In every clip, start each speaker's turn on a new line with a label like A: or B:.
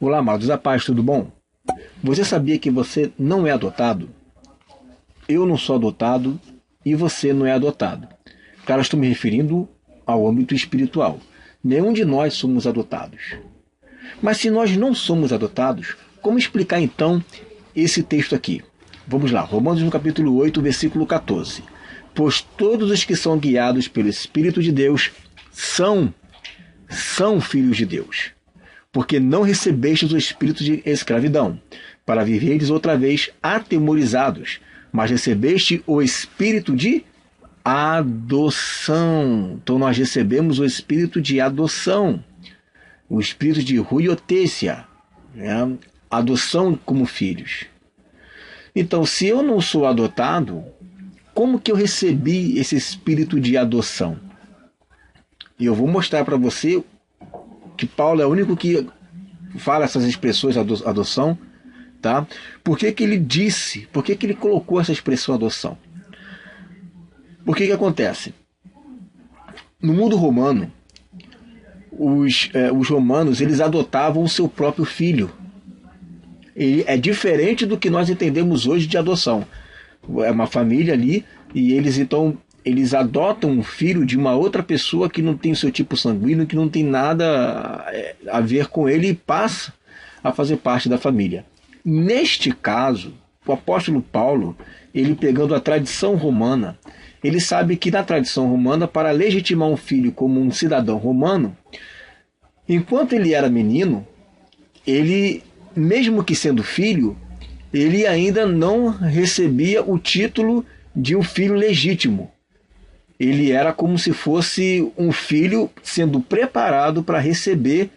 A: Olá, amados, a paz, tudo bom? Você sabia que você não é adotado? Eu não sou adotado e você não é adotado. Cara, estou me referindo ao âmbito espiritual. Nenhum de nós somos adotados. Mas se nós não somos adotados, como explicar então esse texto aqui? Vamos lá, Romanos no capítulo 8, versículo 14. Pois todos os que são guiados pelo Espírito de Deus são filhos de Deus. Porque não recebestes o espírito de escravidão, para viveres outra vez atemorizados, mas recebeste o espírito de adoção. Então nós recebemos o espírito de adoção, o espírito de huiothesia, né? Adoção como filhos. Então, se eu não sou adotado, como que eu recebi esse espírito de adoção? E eu vou mostrar para você que Paulo é o único que fala essas expressões adoção, tá? Por que ele disse, por que ele colocou essa expressão adoção? Por que acontece? No mundo romano, os romanos eles adotavam o seu próprio filho. E é diferente do que nós entendemos hoje de adoção. É uma família ali e eles adotam um filho de uma outra pessoa que não tem o seu tipo sanguíneo, que não tem nada a ver com ele e passa a fazer parte da família. Neste caso, o apóstolo Paulo, ele pegando a tradição romana, ele sabe que na tradição romana, para legitimar um filho como um cidadão romano, enquanto ele era menino, ele, mesmo que sendo filho, ele ainda não recebia o título de um filho legítimo. Ele era como se fosse um filho sendo preparado para receber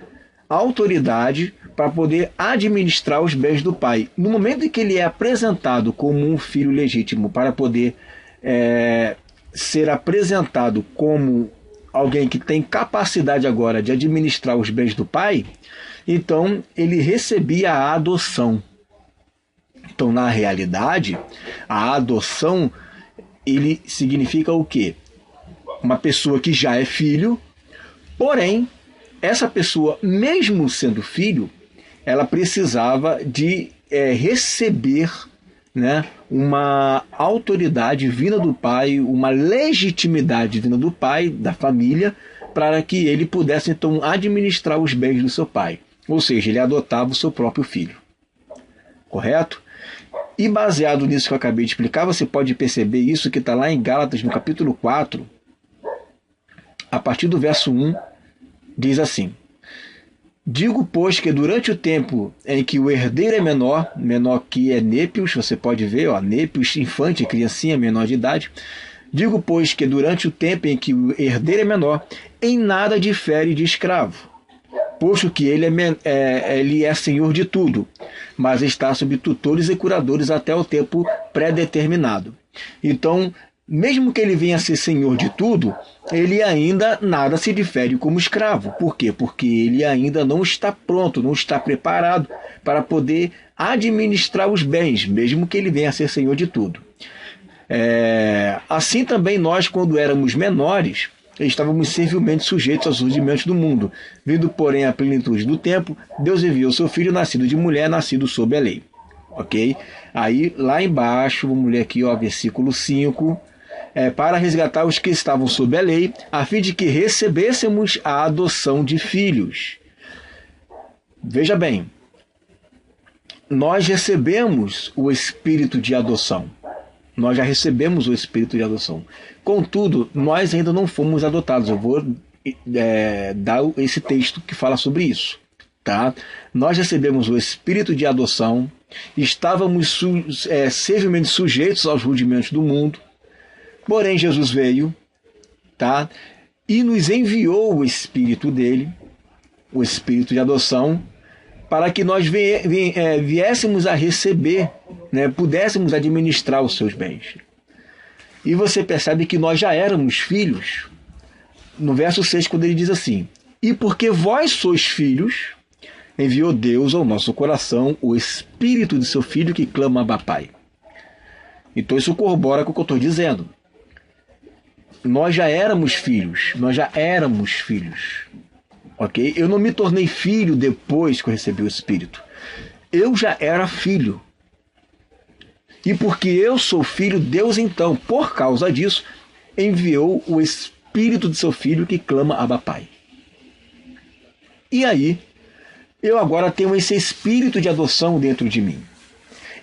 A: autoridade para poder administrar os bens do pai. No momento em que ele é apresentado como um filho legítimo para poder ser apresentado como alguém que tem capacidade agora de administrar os bens do pai, então ele recebia a adoção. Então, na realidade, a adoção ele significa o quê? Uma pessoa que já é filho, porém, essa pessoa, mesmo sendo filho, ela precisava de receber, né, uma autoridade vinda do pai, uma legitimidade vinda do pai, da família, para que ele pudesse, então, administrar os bens do seu pai. Ou seja, ele adotava o seu próprio filho. Correto? E baseado nisso que eu acabei de explicar, você pode perceber isso que está lá em Gálatas, no capítulo 4, a partir do verso 1, diz assim: digo, pois, que durante o tempo em que o herdeiro é menor que é népios, você pode ver, népios, infante, criancinha, menor de idade. Digo, pois, que durante o tempo em que o herdeiro é menor, em nada difere de escravo, posto que ele é senhor de tudo, mas está sob tutores e curadores até o tempo pré-determinado. Então, mesmo que ele venha a ser senhor de tudo, ele ainda nada se difere como escravo. Por quê? Porque ele ainda não está pronto, não está preparado para poder administrar os bens, mesmo que ele venha a ser senhor de tudo. Assim também nós, quando éramos menores, estávamos servilmente sujeitos aos rudimentos do mundo. Vindo, porém, à plenitude do tempo, Deus enviou seu filho, nascido de mulher, nascido sob a lei. Ok? Aí, lá embaixo, vamos ler aqui, versículo 5, para resgatar os que estavam sob a lei, a fim de que recebêssemos a adoção de filhos. Veja bem, nós recebemos o espírito de adoção. Nós já recebemos o espírito de adoção. Contudo, nós ainda não fomos adotados. Eu vou dar esse texto que fala sobre isso. Tá? Nós recebemos o espírito de adoção, estávamos servilmente sujeitos aos rudimentos do mundo, porém Jesus veio, tá? E nos enviou o espírito dele, o espírito de adoção, para que nós viéssemos a receber, né, pudéssemos administrar os seus bens. E você percebe que nós já éramos filhos, no verso 6, quando ele diz assim: e porque vós sois filhos, enviou Deus ao nosso coração o espírito de seu filho que clama Abba Pai. Então isso corrobora com o que eu estou dizendo. Nós já éramos filhos, ok? Eu não me tornei filho depois que eu recebi o Espírito. Eu já era filho. E porque eu sou filho, Deus então, por causa disso, enviou o Espírito de seu Filho que clama Abba Pai. E aí, eu agora tenho esse espírito de adoção dentro de mim.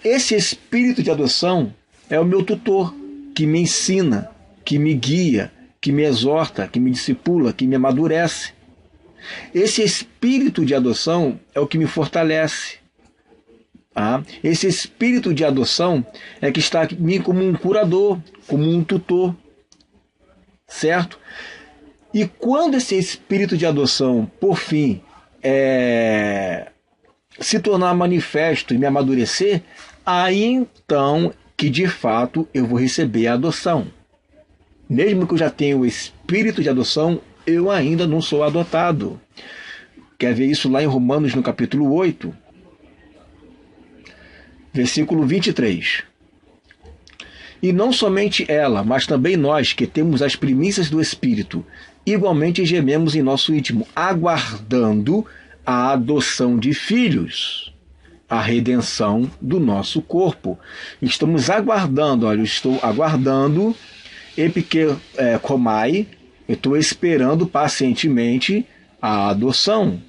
A: Esse espírito de adoção é o meu tutor, que me ensina, que me guia, que me exorta, que me discipula, que me amadurece. Esse espírito de adoção é o que me fortalece. Esse espírito de adoção é que está em mim como um curador, como um tutor, certo? E quando esse espírito de adoção, por fim, se tornar manifesto e me amadurecer, aí então que de fato eu vou receber a adoção. Mesmo que eu já tenha o espírito de adoção, eu ainda não sou adotado. Quer ver isso lá em Romanos, no capítulo 8, versículo 23. E não somente ela, mas também nós, que temos as primícias do Espírito, igualmente gememos em nosso íntimo, aguardando a adoção de filhos, a redenção do nosso corpo. Estamos aguardando, olha, eu estou aguardando, epikekomai, eu estou esperando pacientemente a adoção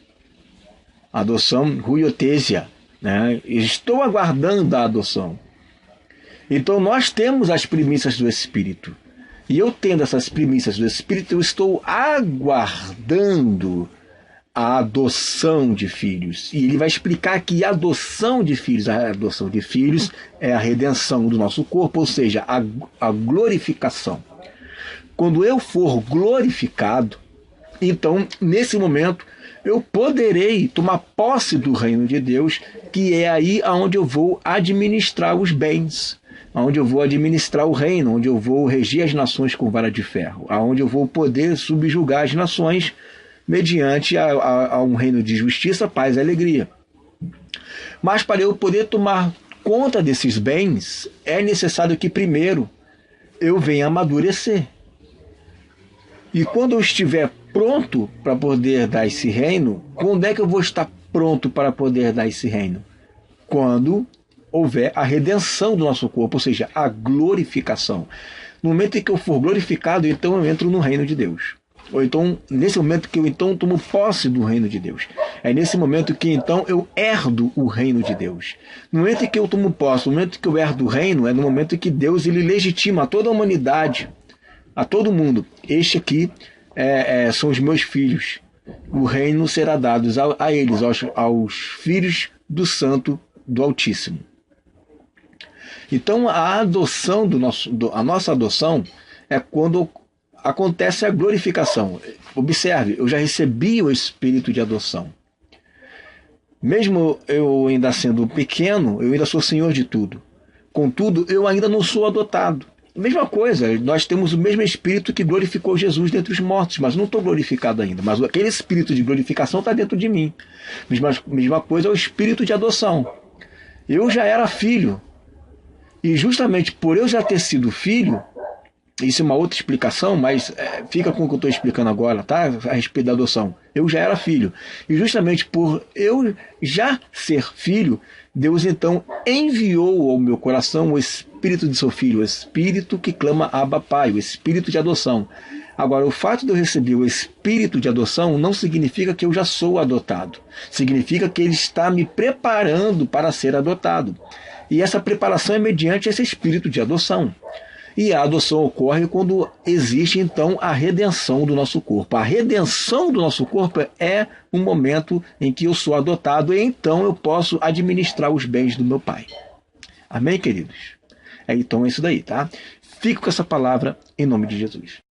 A: huiothesia, né? Estou aguardando a adoção. Então nós temos as primícias do Espírito. E eu tendo essas primícias do Espírito, eu estou aguardando a adoção de filhos. E ele vai explicar que a adoção de filhos é a redenção do nosso corpo, ou seja, a glorificação. Quando eu for glorificado, então, nesse momento, eu poderei tomar posse do reino de Deus, que é aí onde eu vou administrar os bens, onde eu vou administrar o reino, onde eu vou regir as nações com vara de ferro, onde eu vou poder subjugar as nações mediante a um reino de justiça, paz e alegria. Mas para eu poder tomar conta desses bens, é necessário que primeiro eu venha amadurecer. E quando eu estiver pronto para poder dar esse reino, quando é que eu vou estar pronto para poder dar esse reino? Quando houver a redenção do nosso corpo, ou seja, a glorificação. No momento em que eu for glorificado, então eu entro no reino de Deus. Ou então, nesse momento que eu então tomo posse do reino de Deus. É nesse momento que então eu herdo o reino de Deus. No momento em que eu tomo posse, no momento que eu herdo o reino, é no momento em que Deus ele legitima a toda a humanidade, a todo mundo. Este aqui são os meus filhos. O reino será dado a eles, aos filhos do Santo do Altíssimo. Então a adoção a nossa adoção é quando acontece a glorificação. Observe, eu já recebi o espírito de adoção. Mesmo eu ainda sendo pequeno, eu ainda sou senhor de tudo. Contudo, eu ainda não sou adotado. Mesma coisa, nós temos o mesmo espírito que glorificou Jesus dentre os mortos, mas não estou glorificado ainda. Mas aquele espírito de glorificação está dentro de mim. Mesma coisa é o espírito de adoção. Eu já era filho. E justamente por eu já ter sido filho, isso é uma outra explicação, mas fica com o que eu estou explicando agora, tá? A respeito da adoção. Eu já era filho. E justamente por eu já ser filho, Deus então enviou ao meu coração o Espírito de seu Filho, o Espírito que clama Abba Pai, o Espírito de adoção. Agora, o fato de eu receber o Espírito de adoção não significa que eu já sou adotado. Significa que ele está me preparando para ser adotado. E essa preparação é mediante esse Espírito de adoção. E a adoção ocorre quando existe, então, a redenção do nosso corpo. A redenção do nosso corpo é um momento em que eu sou adotado e então eu posso administrar os bens do meu Pai. Amém, queridos? Então é isso daí, tá? Fico com essa palavra em nome de Jesus.